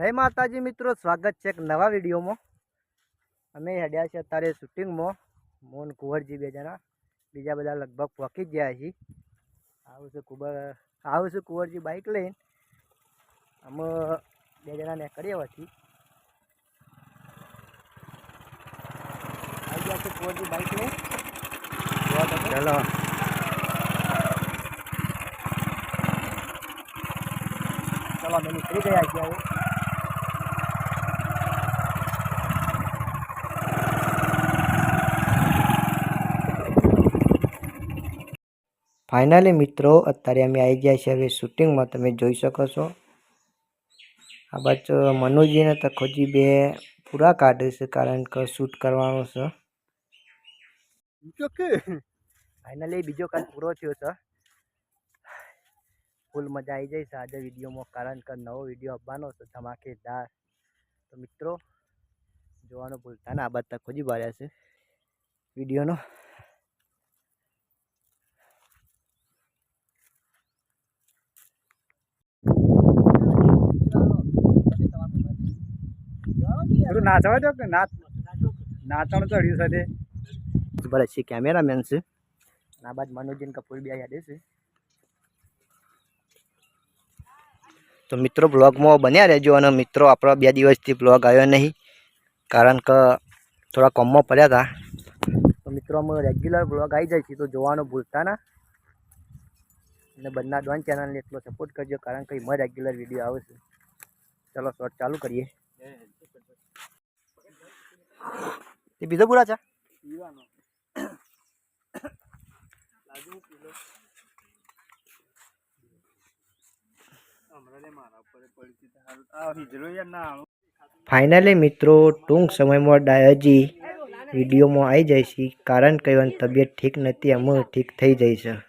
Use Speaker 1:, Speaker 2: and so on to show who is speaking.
Speaker 1: जय माताजी मित्रों, स्वागत है एक नवा वीडियो में। अमे हेड्या छे अत्यारे शूटिंग में। मोन कुंवरजी बे जना, बीजा बधा लगभग पहुंची गया छे। आवे छे कुंवरजी बाइक लईने। अमे बे जना नेकळ्या हती। आई गया छे कुंवरजी बाइक लईने। चलो चलो मैं निकली गया छे। फाइनली मित्रों अत्यारे अमे आई गया छे हवे शूटिंग में। तमे जोई शको छो आ बाजू मनोजी ने तखोजी बे पूरा काढे छे कारण के शूट करवानो छे। फाइनली बीजो काल पूरो थयो छे। फूल मजा आई जाए आज विडियो में कारण के नवो विडियो आवવાનો छे धमाकेदार। तो मित्रों जोवानो भूलता ना। आ बाजू तखोजी बाळ्या छे विडियो नो। नाचवा दो के नाचण चढ़्यू से बड़े अच्छी कैमरामैन से। आ बाजू मनोजीन कपूर भी आया से। तो मित्रों ब्लॉग में बन्या रहेजो। अने मित्रों आपणो 2 दिवसथी ब्लॉग आव्यो नहीं कारण के थोड़ा कम में पड्या था। तो मित्रों में रेग्युलर ब्लॉग आई जाए तो जोवानो भूलता ना। अने बन्ना डॉन चैनल ने एटलो सपोर्ट करजो कारण के एमां रेग्युलर विडियो आवे छे। चलो शॉर्ट चालू करिए। ये बीजो पूरा चा पीवानो लाजू पीलो हमराले मारा ऊपर पड़ी थी हाल आ हिजरो या ना। फाइनली मित्रों टूंक समय में डायजी वीडियो में आई जाए कारण कई तबियत ठीक नहीं, अमु ठीक थई जाए।